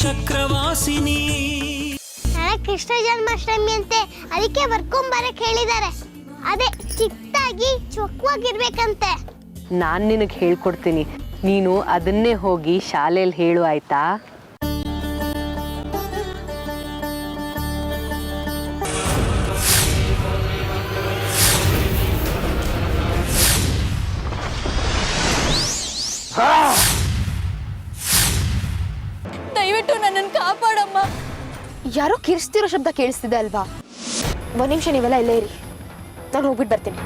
ಚಕ್ರವಾಸಿನಿ. ಕೃಷ್ಣ ಜನ್ಮಾಷ್ಟಮಿ ಅಂತೆ, ಅದಕ್ಕೆ ಬರ್ಕೊಂಬರಕ್ ಹೇಳಿದ್ದಾರೆ. ಅದೇ ಚಿಕ್ಕದಾಗಿ ಚೊಕ್ಕವಾಗಿರ್ಬೇಕಂತೆ. ನಾನು ನಿನಗೆ ಹೇಳ್ಕೊಡ್ತೀನಿ, ನೀನು ಅದನ್ನೇ ಹೋಗಿ ಶಾಲೆಯಲ್ಲಿ ಹೇಳು, ಆಯ್ತಾ? ದಯವಿಟ್ಟು ನನ್ನನ್ನು ಕಾಪಾಡಮ್ಮ. ಯಾರೋ ಕಿರ್ಸ್ತಿರೋ ಶಬ್ದ ಕೇಳಿಸ್ತಿದೆ ಅಲ್ವಾ? ಒಂದು ನಿಮಿಷ ನೀವೆಲ್ಲ ಇಲ್ಲೇ ಇರಿ, ನಾನು ಹೋಗ್ಬಿಟ್ಟು ಬರ್ತೀನಿ.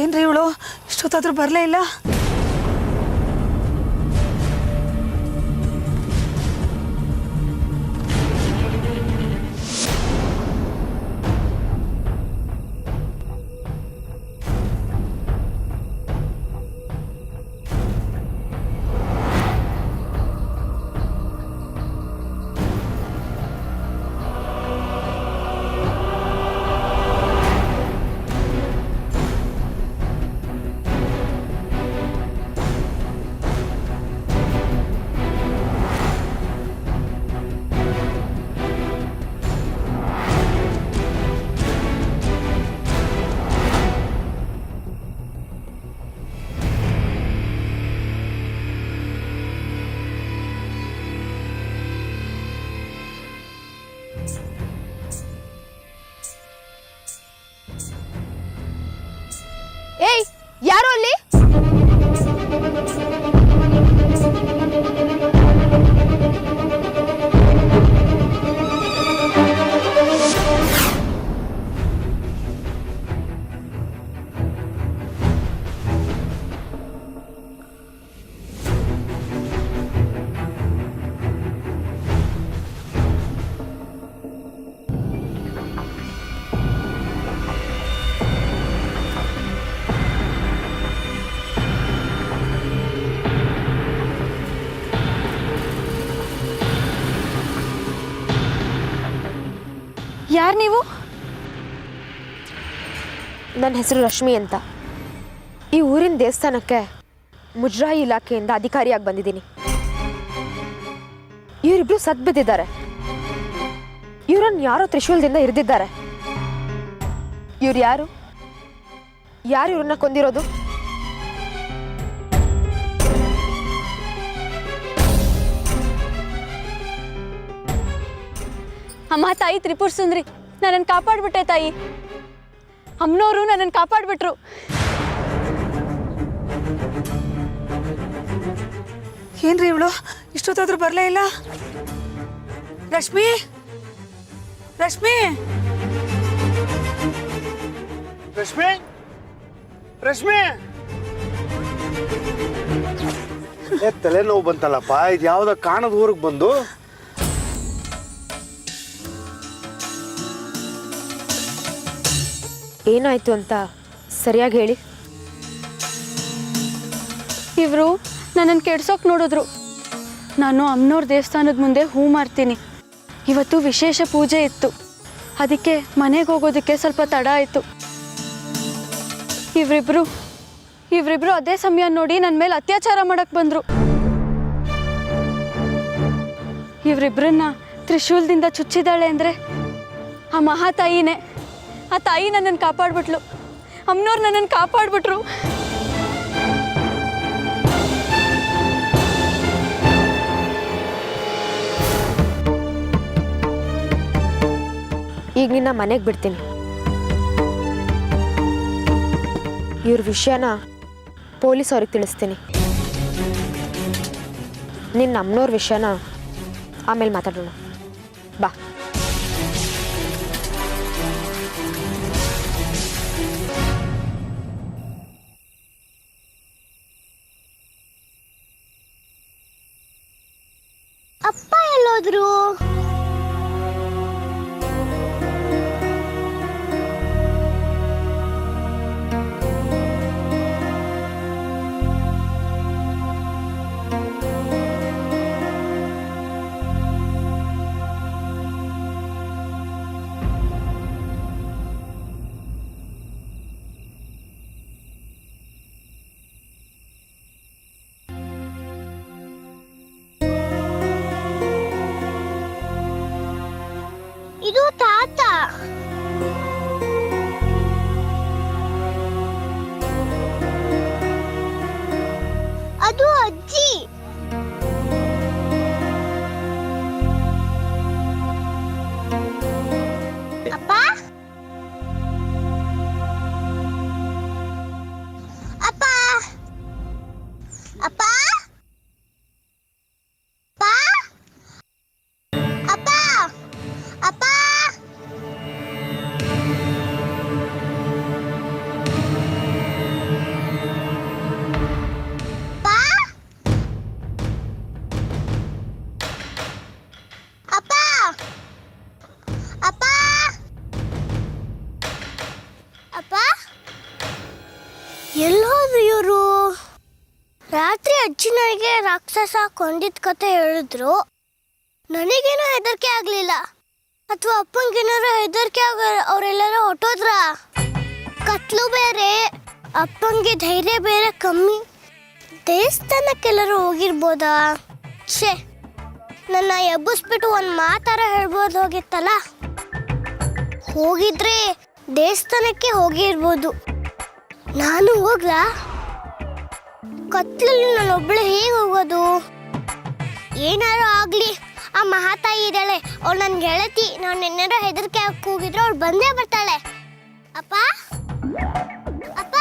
ಏನ್ರಿ ಇವಳು ಇಷ್ಟೊತ್ತಾದ್ರೂ ಬರಲೇ ಇಲ್ಲ? ಏಯ್, ಯಾರು ಅಲ್ಲಿ? ಯಾರು ನೀವು? ನನ್ನ ಹೆಸರು ರಶ್ಮಿ ಅಂತ. ಈ ಊರಿನ ದೇವಸ್ಥಾನಕ್ಕೆ ಮುಜರಾಯಿ ಇಲಾಖೆಯಿಂದ ಅಧಿಕಾರಿಯಾಗಿ ಬಂದಿದ್ದೀನಿ. ಇವರಿಬ್ರು ಸತ್ ಬಿದ್ದಿದ್ದಾರೆ. ಇವರನ್ನು ಯಾರೋ ತ್ರಿಶೂಲದಿಂದ ಇರಿದಿದ್ದಾರೆ. ಇವ್ರು ಯಾರು? ಯಾರು ಇವ್ರನ್ನ ಕೊಂದಿರೋದು? ಅಮ್ಮ, ತಾಯಿ ತ್ರಿಪುರ ಸುಂದ್ರಿ, ನನ್ನನ್ನು ಕಾಪಾಡ್ಬಿಟ್ಟೆ ತಾಯಿ. ಅಮ್ಮನವರು ನನ್ನನ್ನು ಕಾಪಾಡ್ಬಿಟ್ರು. ಏನ್ರಿ ಇವಳು ಇಷ್ಟೊತ್ತಾದ್ರೂ ಬರಲೇ ಇಲ್ಲ? ರಶ್ಮಿ, ರಶ್ಮಿ, ರಶ್ಮಿ, ರಶ್ಮಿ, ತಲೆನೋವು ಬಂತಲ್ಲಪ್ಪ. ಇದು ಯಾವ್ದ ಕಾಣದ ಊರಿಗೆ ಬಂದು ಏನಾಯ್ತು ಅಂತ ಸರಿಯಾಗಿ ಹೇಳಿ. ಇವರು ನನ್ನನ್ನು ಕೆಡ್ಸೋಕೆ ನೋಡಿದ್ರು. ನಾನು ಅಮ್ಮನವ್ರ ದೇವಸ್ಥಾನದ ಮುಂದೆ ಹೂ ಮಾರ್ತೀನಿ. ಇವತ್ತು ವಿಶೇಷ ಪೂಜೆ ಇತ್ತು, ಅದಕ್ಕೆ ಮನೆಗೆ ಹೋಗೋದಕ್ಕೆ ಸ್ವಲ್ಪ ತಡ ಆಯಿತು. ಇವರಿಬ್ರು ಅದೇ ಸಮಯ ನೋಡಿ ನನ್ನ ಮೇಲೆ ಅತ್ಯಾಚಾರ ಮಾಡಕ್ಕೆ ಬಂದರು. ಇವರಿಬ್ಬರನ್ನ ತ್ರಿಶೂಲದಿಂದ ಚುಚ್ಚಿದಾಳೆ ಅಂದರೆ ಆ ಮಹಾತಾಯಿನೇ. ಆ ತಾಯಿ ನನ್ನನ್ನು ಕಾಪಾಡ್ಬಿಟ್ಲು. ಅಮ್ಮನವ್ರು ನನ್ನನ್ನು ಕಾಪಾಡ್ಬಿಟ್ರು. ಈಗ ನಿನ್ನ ಮನೆಗೆ ಬಿಡ್ತೀನಿ. ಇವ್ರ ವಿಷಯನ ಪೊಲೀಸ್ ಅವ್ರಿಗೆ ತಿಳಿಸ್ತೀನಿ. ನಿನ್ನ ಅಮ್ಮನವ್ರ ವಿಷಯನ ಆಮೇಲೆ ಮಾತಾಡೋಣ. ಬಾ. ಅಪ್ಪ ಎಲ್ಲೋದ್ರು? ಎಲ್ಲೋದ್ರು ಇವರು? ರಾತ್ರಿ ಅಜ್ಜಿ ನನಗೆ ರಾಕ್ಷಸ ಕೊಂದಿದ್ದ ಕತೆ ಹೇಳಿದ್ರು. ನನಗೇನೋ ಹೆದರಿಕೆ ಆಗಲಿಲ್ಲ. ಅಥವಾ ಅಪ್ಪಂಗೇನಾರು ಹೆದರಿಕೆ ಆಗ ಅವರೆಲ್ಲರೂ ಹೊಟ್ಟೋದ್ರ? ಕತ್ಲು ಬೇರೆ, ಅಪ್ಪಂಗೆ ಧೈರ್ಯ ಬೇರೆ ಕಮ್ಮಿ. ದೇವಸ್ಥಾನಕ್ಕೆಲ್ಲರೂ ಹೋಗಿರ್ಬೋದಾ? ಛೇ, ನನ್ನ ಎಬ್ಬಿಸ್ಬಿಟ್ಟು ಒಂದು ಮಾತಾರ ಹೇಳ್ಬೋದು ಹೋಗಿತ್ತಲ್ಲ. ಹೋಗಿದ್ರೆ ದೇವಸ್ಥಾನಕ್ಕೆ ಹೋಗಿರ್ಬೋದು. ನಾನು ಹೋಗ್ಲಾ? ಕತ್ಲಲ್ಲಿ ನಾನು ಒಬ್ಳು ಹೇಗೆ ಹೋಗೋದು? ಏನಾರು ಆಗಲಿ, ಆ ಮಹಾತಾಯಿ ಇದ್ದಾಳೆ, ಅವಳು ನನ್ನ ಗೆಳತಿ. ನಾನು ಏನಾರು ಹೆದರಿಕೆ ಕೂಗಿದ್ರೆ ಅವಳು ಬಂದೇ ಬರ್ತಾಳೆ. ಅಪ್ಪ ಅಪ್ಪ,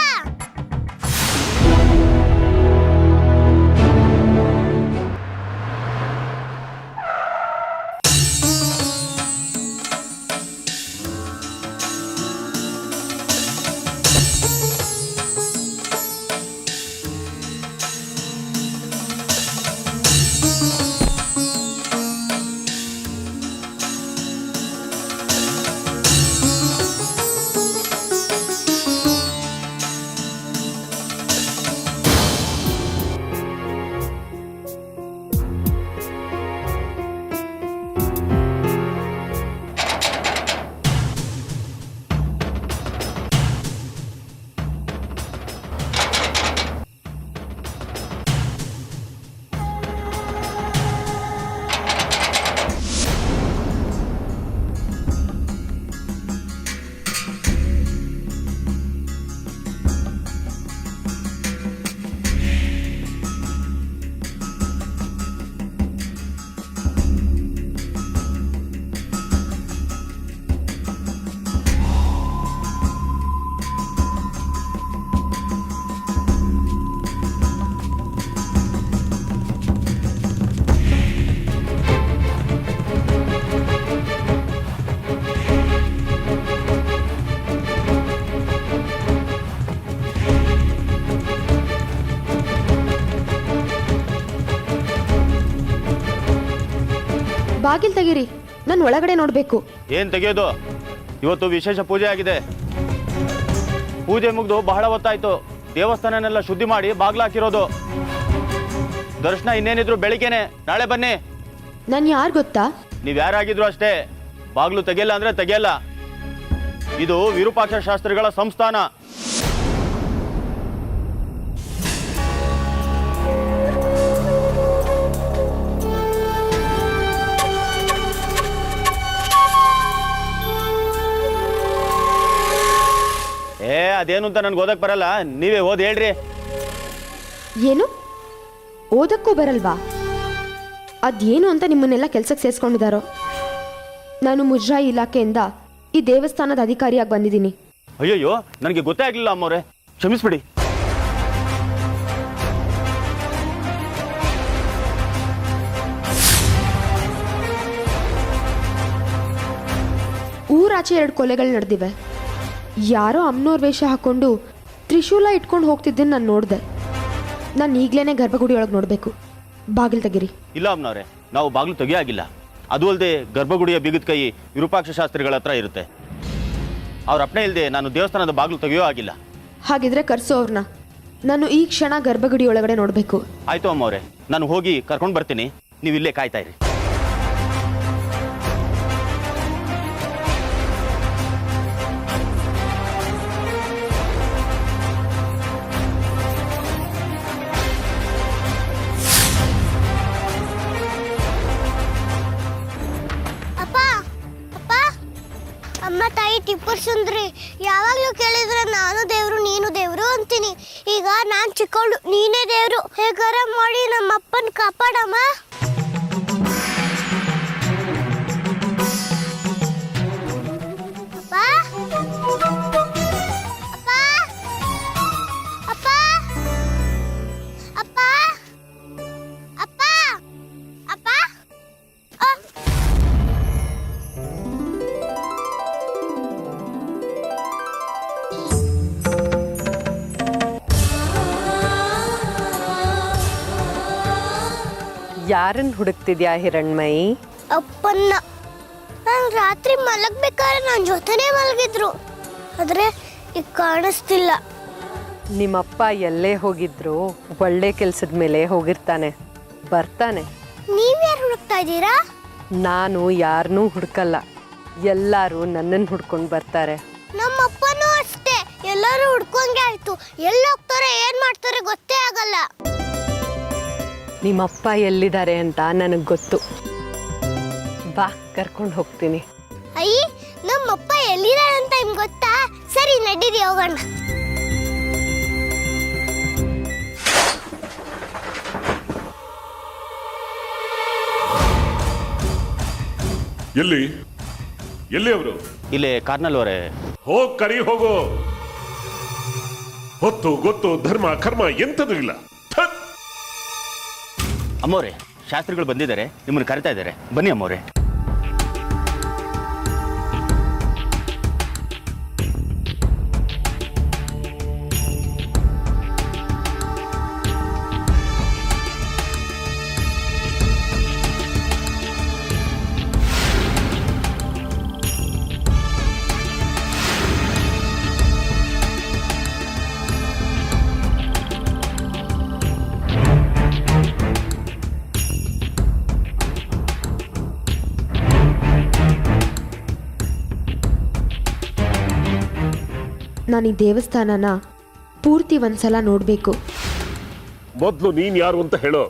ಬಾಗಿಲು ತೆಗೀರಿ, ನಾನು ಒಳಗಡೆ ನೋಡಬೇಕು. ಏನ್ ತೆಗೆಯೋದು? ಇವತ್ತು ವಿಶೇಷ ಪೂಜೆ ಆಗಿದೆ. ಪೂಜೆ ಮುಗಿದು ಬಹಳ ಹೊತ್ತಾಯ್ತು. ದೇವಸ್ಥಾನನೆಲ್ಲ ಶುದ್ಧಿ ಮಾಡಿ ಬಾಗ್ಲು ಹಾಕಿರೋದು. ದರ್ಶನ ಇನ್ನೇನಿದ್ರು ಬೆಳಿಗ್ಗೆನೆ. ನಾಳೆ ಬನ್ನಿ. ನಾನು ಯಾರು ಗೊತ್ತಾ? ನೀವ್ ಯಾರಾಗಿದ್ರು ಅಷ್ಟೇ, ಬಾಗ್ಲು ತೆಗೆಯಲ್ಲ ಅಂದ್ರೆ ತೆಗೆಯಲ್ಲ. ಇದು ವಿರೂಪಾಕ್ಷ ಶಾಸ್ತ್ರಿಗಳ ಸಂಸ್ಥಾನ. ಅದೇನು ಅಂತ ನನ್ಗೆ ಓದಕ್ ಬರಲ್ಲ, ನೀವೇ ಓದ್ ಹೇಳ್ರಿ. ಏನು ಓದಕ್ಕೂ ಬರಲ್ವಾ? ಅದೇನು ಅಂತ ನಿಮ್ಮನ್ನೆಲ್ಲ ಕೆಲ್ಸಕ್ಕೆ ಸೇರಿಸ್ಕೊಂಡಿದ್ದಾರೋ. ನಾನು ಮುಜರಾಯಿ ಇಲಾಖೆಯಿಂದ ಈ ದೇವಸ್ಥಾನದ ಅಧಿಕಾರಿಯಾಗಿ ಬಂದಿದ್ದೀನಿ. ಅಯ್ಯಯ್ಯೋ, ನನಗೆ ಗೊತ್ತೇ ಆಗ್ಲಿಲ್ಲ ಅಮ್ಮವ್ರೆ, ಕ್ಷಮಿಸ್ಬಿಡಿ. ಊರಾಚೆ 2 ಕೊಲೆಗಳು ನಡೆದಿವೆ. ಯಾರೋ ಅಮ್ಮನವ್ರ ವೇಷ ಹಾಕೊಂಡು ತ್ರಿಶೂಲ ಇಟ್ಕೊಂಡು ಹೋಗ್ತಿದ್ದನ್ನು ನಾನು ನೋಡಿದೆ. ನಾನು ಈಗಲೇ ಗರ್ಭಗುಡಿ ಒಳಗೆ ನೋಡಬೇಕು. ಬಾಗಿಲು ತೆಗೀರಿ. ಇಲ್ಲ ಅಮ್ಮನವ್ರೆ, ನಾವು ಬಾಗಿಲು ತೆಗಿಯಾಗಿಲ್ಲ. ಅದು ಅಲ್ಲದೆ ಗರ್ಭಗುಡಿಯ ಬಿಗದ ಕೈ ವಿರೂಪಾಕ್ಷ ಶಾಸ್ತ್ರಿಗಳ ಹತ್ರ ಇರುತ್ತೆ. ಅವ್ರ ಅಪ್ಪಣೆ ಇಲ್ಲದೆ ನಾನು ದೇವಸ್ಥಾನದ ಬಾಗಿಲು ತೆಗೆಯೋ ಆಗಿಲ್ಲ. ಹಾಗಿದ್ರೆ ಕರ್ಸೋ ಅವ್ರನ್ನ. ನಾನು ಈ ಕ್ಷಣ ಗರ್ಭಗುಡಿ ಒಳಗಡೆ ನೋಡಬೇಕು. ಆಯ್ತು ಅಮ್ಮವ್ರೆ, ನಾನು ಹೋಗಿ ಕರ್ಕೊಂಡು ಬರ್ತೀನಿ. ನೀವು ಇಲ್ಲೇ ಕಾಯ್ತಾ ಇರಿ. ಅಮ್ಮ ತಾಯಿ ಟಿಪ್ಪು ಸುಂದ್ರಿ ಯಾವಾಗಲೂ ಕೇಳಿದ್ರೆ ನಾನು ದೇವ್ರು ನೀನು ದೇವ್ರು ಅಂತೀನಿ. ಈಗ ನಾನು ಚಿಕ್ಕವಳು, ನೀನೇ ದೇವ್ರು. ಹೇಗಾರ ಮಾಡಿ ನಮ್ಮ ಅಪ್ಪನ ಕಾಪಾಡಮ್ಮ. ಯಾರನ್ನು ಹುಡುಕ್ತಿದ್ಯಾ ಹಿರಣ್ಮಯಿ? ಅಪ್ಪನ್ನ. ನಾನು ರಾತ್ರಿ ಮಲಗಬೇಕಾದ್ರೆ ನನ್ನ ಜೊತೆನೇ ಮಲಗಿದ್ರು, ಆದರೆ ಈಗ ಕಾಣಿಸ್ತಿಲ್ಲ. ನಿಮ್ಮಪ್ಪ ಎಲ್ಲೇ ಹೋಗಿದ್ರು ಒಳ್ಳೆ ಕೆಲ್ಸದ ಮೇಲೆ ಹೋಗಿರ್ತಾನೆ, ಬರ್ತಾನೆ. ನೀವ್ಯಾರು ಹುಡುಕ್ತಾ ಇದ್ದೀರಾ? ನಾನು ಯಾರನ್ನೂ ಹುಡ್ಕಲ್ಲ, ಎಲ್ಲರೂ ನನ್ನನ್ನು ಹುಡ್ಕೊಂಡು ಬರ್ತಾರೆ. ನಮ್ಮ ಅಪ್ಪನೂ ಅಷ್ಟೇ, ಎಲ್ಲರೂ ಹುಡ್ಕೊಂಗೆ ಆಯ್ತು. ಎಲ್ಲಿ ಹೋಗ್ತಾರೆ ಏನ್ ಮಾಡ್ತಾರೆ ಗೊತ್ತೇ ಆಗಲ್ಲ. ನಿಮ್ಮಪ್ಪ ಎಲ್ಲಿದ್ದಾರೆ ಅಂತ ನನಗೆ ಗೊತ್ತು, ಬಾ ಕರ್ಕೊಂಡು ಹೋಗ್ತೀನಿ. ಅಯ್ಯ, ನಮ್ಮಪ್ಪ ಎಲ್ಲಿದ್ದಾರೆ ಅಂತ ನಿಮ್ಗೆ ಗೊತ್ತಾ? ಸರಿ ನಡೀರಿ ಹೋಗೋಣ. ಎಲ್ಲಿ ಎಲ್ಲಿ ಅವರು? ಇಲ್ಲಿ ಕಾರ್ನಲ್ವರೇ. ಹೋಗ್ ಕರಿ ಹೋಗೋ. ಹೊತ್ತು ಗೊತ್ತು ಧರ್ಮ ಕರ್ಮ ಎಂತದೂ ಇಲ್ಲ. ಅಮ್ಮವ್ರೆ, ಶಾಸ್ತ್ರಿಗಳು ಬಂದಿದ್ದಾರೆ, ನಿಮ್ಮನ್ನು ಕರಿತಾ ಇದ್ದಾರೆ, ಬನ್ನಿ ಅಮ್ಮವ್ರೆ. ನಾನು ಈ ದೇವಸ್ಥಾನನ ಪೂರ್ತಿ ಒಂದ್ಸಲ ನೋಡಬೇಕು. ಮೊದಲು ನೀನ್ ಯಾರು ಅಂತ ಹೇಳೋ.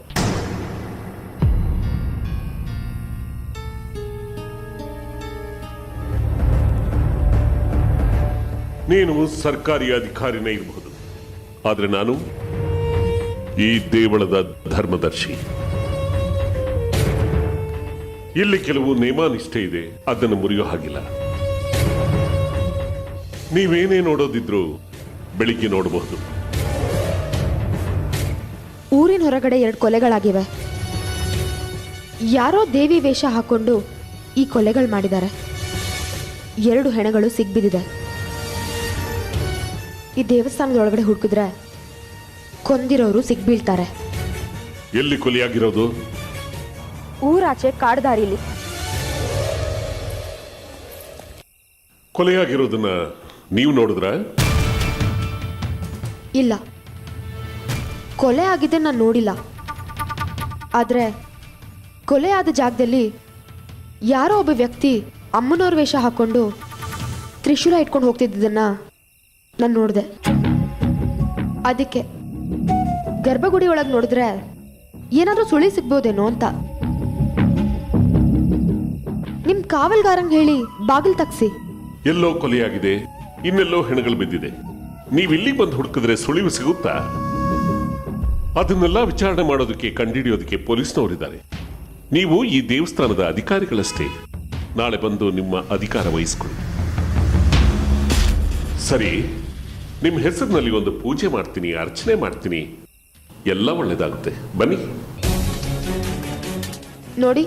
ನೀನು ಸರ್ಕಾರಿ ಅಧಿಕಾರಿನೇ ಇರಬಹುದು, ಆದ್ರೆ ನಾನು ಈ ದೇವಳದ ಧರ್ಮದರ್ಶಿ. ಇಲ್ಲಿ ಕೆಲವು ನೇಮಾನಿಷ್ಠೆ ಇದೆ, ಅದನ್ನು ಮುರಿಯೋ ಹಾಗಿಲ್ಲ. ನೀವೇನೇ ನೋಡೋದಿದ್ರು ಬೆಳಿಗ್ಗೆ ನೋಡಬಹುದು. ಊರಿನ ಹೊರಗಡೆ 2 ಕೊಲೆಗಳಾಗಿವೆ. ಯಾರೋ ದೇವಿ ವೇಷ ಹಾಕೊಂಡು ಈ ಕೊಲೆಗಳು ಮಾಡಿದ್ದಾರೆ. 2 ಹೆಣಗಳು ಸಿಗ್ಬಿದ್ದಿದೆ. ಈ ದೇವಸ್ಥಾನದೊಳಗಡೆ ಹುಡುಕಿದ್ರೆ ಕೊಂದಿರೋರು ಸಿಗ್ಬೀಳ್ತಾರೆ. ಎಲ್ಲಿ ಕೊಲೆಯಾಗಿರೋದು? ಊರಾಚೆ ಕಾಡ್ದಾರಿಲಿ. ಕೊಲೆಯಾಗಿರೋದನ್ನ ನೀವು ನೋಡಿದ್ರ? ಇಲ್ಲ, ಕೊಲೆ ಆಗಿದೆ ನಾನು ನೋಡಿಲ್ಲ. ಆದರೆ ಕೊಲೆ ಆದ ಜಾಗದಲ್ಲಿ ಯಾರೋ ಒಬ್ಬ ವ್ಯಕ್ತಿ ಅಮ್ಮನವ್ರ ವೇಷ ಹಾಕೊಂಡು ತ್ರಿಶೂಲ ಇಟ್ಕೊಂಡು ಹೋಗ್ತಿದ್ದದನ್ನ ನಾನು ನೋಡಿದೆ. ಅದಕ್ಕೆ ಗರ್ಭಗುಡಿ ಒಳಗೆ ನೋಡಿದ್ರೆ ಏನಾದರೂ ಸುಳಿ ಸಿಗ್ಬೋದೇನೋ ಅಂತ ನಿಮ್ಮ ಕಾವಲ್ಗಾರಂಗೆ ಹೇಳಿ ಬಾಗಿಲು ತಗ್ಸಿ. ಎಲ್ಲೋ ಕೊಲೆಯಾಗಿದೆ, ಇನ್ನೆಲ್ಲೋ ಹೆಣಗಳು ಬಿದ್ದಿದೆ. ನೀವಿಲ್ಲಿ ಬಂದು ಹುಡುಕಿದ್ರೆ ಸುಳಿವು ಸಿಗುತ್ತಾ? ಅದನ್ನೆಲ್ಲ ವಿಚಾರಣೆ ಮಾಡೋದಕ್ಕೆ, ಕಂಡುಹಿಡಿಯೋದಕ್ಕೆ ಪೊಲೀಸ್ನವರಿದ್ದಾರೆ. ನೀವು ಈ ದೇವಸ್ಥಾನದ ಅಧಿಕಾರಿಗಳಷ್ಟೇ. ನಾಳೆ ಬಂದು ನಿಮ್ಮ ಅಧಿಕಾರ ವಹಿಸ್ಕೊಳ್ಳಿ. ಸರಿ, ನಿಮ್ಮ ಹೆಸರಿನಲ್ಲಿ ಒಂದು ಪೂಜೆ ಮಾಡ್ತೀನಿ, ಅರ್ಚನೆ ಮಾಡ್ತೀನಿ, ಎಲ್ಲ ಒಳ್ಳೇದಾಗುತ್ತೆ. ಬನ್ನಿ. ನೋಡಿ,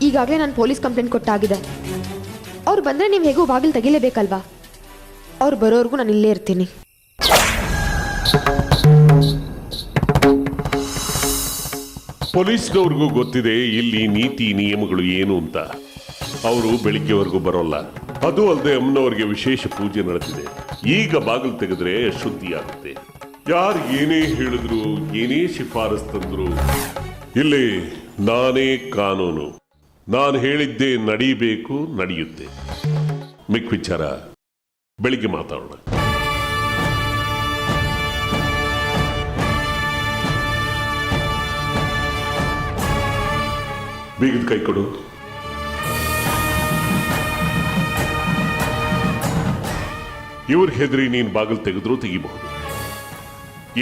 ಈಗಾಗಲೇ ನಾನು ಪೊಲೀಸ್ ಕಂಪ್ಲೇಂಟ್ ಕೊಟ್ಟಾಗಿದೆ. ಅವ್ರು ಬಂದರೆ ನೀವು ಹೇಗೂ ಬಾಗಿಲು ತೆಗಿಲೇಬೇಕಲ್ವಾ? ಅವ್ರು ಬರೋರ್ಗೂ ನಾನು ಇಲ್ಲೇ ಇರ್ತೀನಿ. ಪೊಲೀಸ್ನವ್ರಿಗೂ ಗೊತ್ತಿದೆ ಇಲ್ಲಿ ನೀತಿ ನಿಯಮಗಳು ಏನು ಅಂತ. ಅವರು ಬೆಳಿಗ್ಗೆವರೆಗೂ ಬರೋಲ್ಲ. ಅದು ಅಲ್ಲದೆ ಅಮ್ಮನವರಿಗೆ ವಿಶೇಷ ಪೂಜೆ ನಡೆದಿದೆ. ಈಗ ಬಾಗಿಲು ತೆಗೆದ್ರೆ ಶುದ್ಧಿಯಾಗುತ್ತೆ. ಯಾರು ಏನೇ ಹೇಳಿದ್ರು, ಏನೇ ಶಿಫಾರಸ್ ತಂದ್ರು, ಇಲ್ಲಿ ನಾನೇ ಕಾನೂನು. ನಾನು ಹೇಳಿದ್ದೇ ನಡೀಬೇಕು, ನಡೆಯುತ್ತೆ. ಮಿಕ್ಕ ವಿಚಾರ ಬೆಳಿಗ್ಗೆ ಮಾತಾಡೋಣ. ಬೀಗದ ಕೈ ಕೊಡು. ಇವ್ರ ಹೆದರಿ ನೀನ್ ಬಾಗಿಲು ತೆಗೆದ್ರೂ ತೆಗಿಬಹುದು.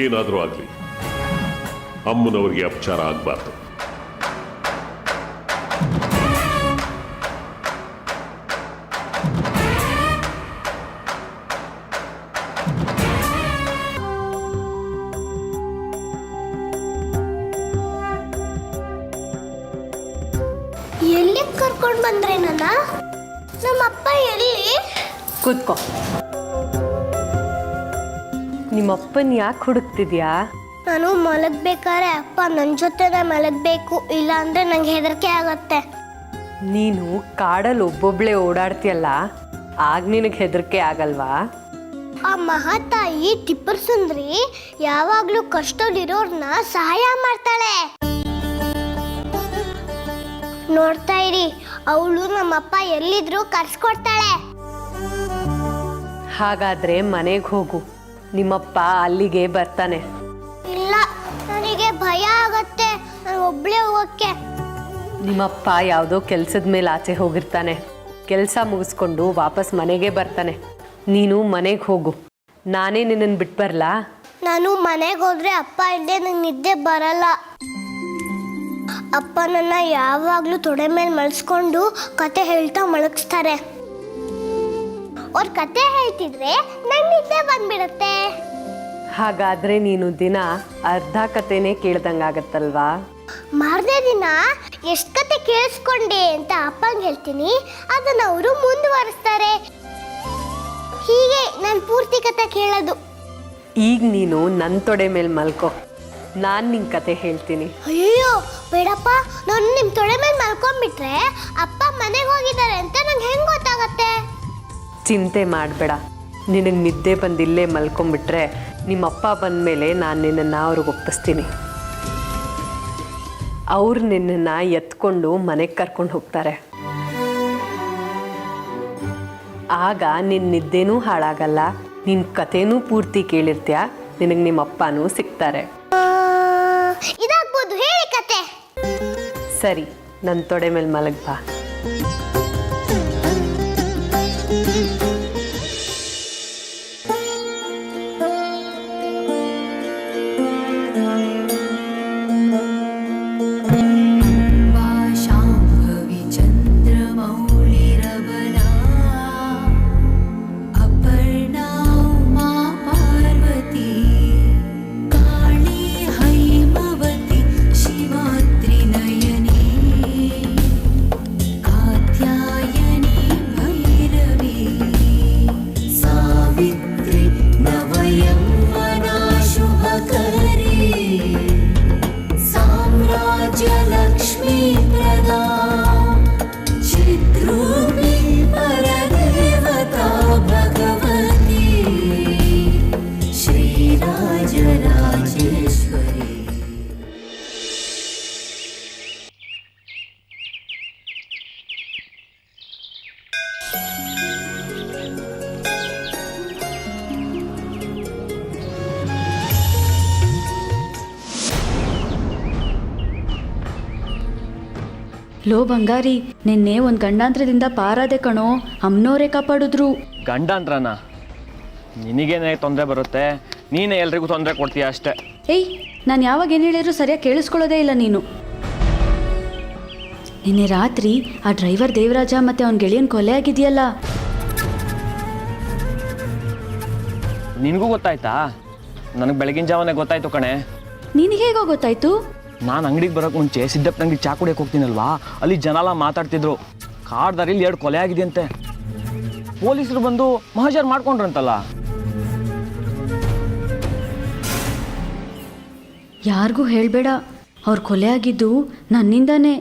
ಏನಾದರೂ ಆಗ್ಲಿ, ಅಮ್ಮನವರಿಗೆ ಅಪಚಾರ ಆಗ್ಬಾರ್ದು. ಎಲ್ಲಿ ಕರ್ಕೊಂಡು ಬಂದ್ರೆ ನಮ್ಮಪ್ಪ ಎಲ್ಲಿ? ಕೂತ್ಕೋ. ನಿಮ್ಮಪ್ಪನ್ ಯಾಕೆ ಹುಡುಕ್ತಿದ್ಯಾ? ನಾನು ಮಲಗ್ಬೇಕಾದ್ರೆ ಅಪ್ಪ ನನ್ನ ಜೊತೆನೇ ಮಲಗಬೇಕು, ಇಲ್ಲ ಅಂದ್ರೆ ನಂಗೆ ಹೆದರಿಕೆ ಆಗತ್ತೆ. ನೀನು ಕಾಡಲ್ಲಿ ಒಬ್ಬೊಬ್ಳೆ ಓಡಾಡ್ತೀಯಲ್ಲ, ಆಗ ನಿನಗೆ ಹೆದರಿಕೆ ಆಗಲ್ವಾ? ಆ ಮಹಾತಾಯಿ ಟಿಪ್ಪರ್ ಸುಂದ್ರಿ ಯಾವಾಗ್ಲೂ ಕಷ್ಟದಲ್ಲಿರೋರ್ನ ಸಹಾಯ ಮಾಡ್ತಾಳೆ. ನೋಡ್ತಾ ಇರಿ, ಅವಳು ನಮ್ಮಪ್ಪ ಎಲ್ಲಿದ್ರು ಕರ್ಸ್ಕೊಡ್ತಾಳೆ. ಹಾಗಾದ್ರೆ ಮನೆಗೆ ಹೋಗು, ನಿಮ್ಮಪ್ಪ ಅಲ್ಲಿಗೆ ಬರ್ತಾನೆ. ಇಲ್ಲ, ನನಗೆ ಭಯ ಆಗತ್ತೆ, ನಾನು ಒಬ್ಳೇ ಹೋಗಕ್ಕೆ. ನಿಮ್ಮಪ್ಪ ಯಾವುದೋ ಕೆಲಸದ ಮೇಲೆ ಆಚೆ ಹೋಗಿರ್ತಾನೆ, ಕೆಲಸ ಮುಗಿಸ್ಕೊಂಡು ವಾಪಸ್ ಮನೆಗೆ ಬರ್ತಾನೆ. ನೀನು ಮನೆಗೆ ಹೋಗು, ನಾನೇ ನಿನ್ನನ್ನು ಬಿಟ್ಟು ಬರಲಾ? ನಾನು ಮನೆಗೆ ಹೋದ್ರೆ ಅಪ್ಪ ಇಲ್ಲದೆ ನಂಗೆ ನಿದ್ದೆ ಬರಲ್ಲ. ಅಪ್ಪ ನನ್ನ ಯಾವಾಗಲೂ ತೊಡೆ ಮೇಲೆ ಮಲ್ಸ್ಕೊಂಡು ಕತೆ ಹೇಳ್ತಾ ಮಲಗಿಸ್ತಾರೆ. ಅವ್ರ ಕತೆ ಹೇಳ್ತಿದ್ರೆ ನಂಗೆ ನಿದ್ದೆ ಬಂದ್ಬಿಡುತ್ತೆ. ಹಾಗಾದ್ರೆ ನೀನು ದಿನ ಅರ್ಧ ಕತೆನೇ ಕೇಳ್ದಂಗಾಗತ್ತಲ್ವಾ? ಮಾರನೇ ದಿನ ಎಷ್ಟು ಕತೆ ಕೇಳಿಸ್ಕೊಂಡೆ ಅಂತ ಅಪ್ಪಂಗೆ ಹೇಳ್ತೀನಿ, ಅದನ್ನ ಅವರು ಮುಂದುವರಿಸ್ತಾರೆ. ಹೀಗೆ ನಾನು ಪೂರ್ತಿ ಕತೆ ಕೇಳೋದು. ಈಗ ನೀನು ನನ್ನ ತೊಡೆ ಮೇಲೆ ಮಲ್ಕೋ, ನಾನು ನಿನ್ನ ಕತೆ ಹೇಳ್ತೀನಿ. ಅಯ್ಯೋ ಬೇಡಪ್ಪ, ನಾನು ನಿಮ್ಮ ತೊಡೆ ಮೇಲೆ ಮಲ್ಕೊಂಡ್ಬಿಟ್ರೆ ಅಪ್ಪ ಮನೆಗೆ ಹೋಗಿದ್ದಾರೆ ಅಂತ ನಂಗೆ ಹೆಂಗೆ ಗೊತ್ತಾಗತ್ತೆ? ಚಿಂತೆ ಮಾಡಬೇಡ, ನಿನಗೆ ನಿದ್ದೆ ಬಂದು ಇಲ್ಲೇ ಮಲ್ಕೊಂಡ್ಬಿಟ್ರೆ ನಿಮ್ಮಪ್ಪ ಬಂದಮೇಲೆ ನಾನು ನಿನ್ನನ್ನು ಅವ್ರಿಗೆ ಒಪ್ಪಿಸ್ತೀನಿ. ಅವ್ರು ನಿನ್ನನ್ನು ಎತ್ಕೊಂಡು ಮನೆಗೆ ಕರ್ಕೊಂಡು ಹೋಗ್ತಾರೆ. ಆಗ ನಿನ್ನ ನಿದ್ದೆನೂ ಹಾಳಾಗಲ್ಲ, ನಿನ್ನ ಕಥೆನೂ ಪೂರ್ತಿ ಕೇಳಿರ್ತೀಯ, ನಿನಗೆ ನಿಮ್ಮಪ್ಪನೂ ಸಿಗ್ತಾರೆ. ಇದಾಗ್ಬೋದು, ಹೇಳಿ ಕತೆ. ಸರಿ, ನನ್ನ ತೊಡೆ ಮೇಲೆ ಮಲಗ್ ಬಾ. ಲೋ ಬಂಗಾರಿ, ನಿನ್ನೆ ಒಂದು ಗಂಡಾಂತರದಿಂದ ಪಾರಾದೆ ಕಣೋ, ಅಮ್ಮನವರೇ ಕಾಪಾಡಿದ್ರು. ಗಂಡಾಂತ್ರನ? ನಿನಗೇನೇ ತೊಂದರೆ ಬರುತ್ತೆ, ನೀನೇ ಎಲ್ರಿಗೂ ತೊಂದರೆ ಕೊಡ್ತೀಯ ಅಷ್ಟೇ. ಏಯ್, ನಾನು ಯಾವಾಗ ಏನು ಹೇಳಿದ್ರು ಸರಿಯಾಗಿ ಕೇಳಿಸ್ಕೊಳ್ಳೋದೇ ಇಲ್ಲ ನೀನು. ನಿನ್ನೆ ರಾತ್ರಿ ಆ ಡ್ರೈವರ್ ದೇವರಾಜ ಮತ್ತೆ ಅವನ ಗೆಳೆಯನ್ ಕೊಲೆ ಆಗಿದೆಯಲ್ಲ. ನಿನಗೂ ಗೊತ್ತಾಯ್ತಾ? ನನಗೆ ಬೆಳಗಿನ ಜಾವನೇ ಗೊತ್ತಾಯ್ತು ಕಣೆ. ನಿನಗೆ ಹೇಗೋ ಗೊತ್ತಾಯ್ತು? ನಾನು ಅಂಗಡಿಗೆ ಬರೋಕ್ಕೆ ಮುಂಚೆ ಸಿದ್ದಪ್ಪನಂಗಡಿ ಚಾ ಕುಡಿಯೋಕೆ ಹೋಗ್ತೀನಲ್ವಾ, ಅಲ್ಲಿ ಜನ ಎಲ್ಲ ಮಾತಾಡ್ತಿದ್ರು. ಕಾರ್ ದಾರಿಲಿ 2 ಕೊಲೆ ಆಗಿದೆಯಂತೆ. ಪೊಲೀಸರು ಬಂದು ಮಹಜರ್ ಮಾಡ್ಕೊಂಡ್ರಂತಲ್ಲ. ಯಾರಿಗೂ ಹೇಳಬೇಡ, ಅವ್ರು ಕೊಲೆ ಆಗಿದ್ದು ನನ್ನಿಂದಾನೇ.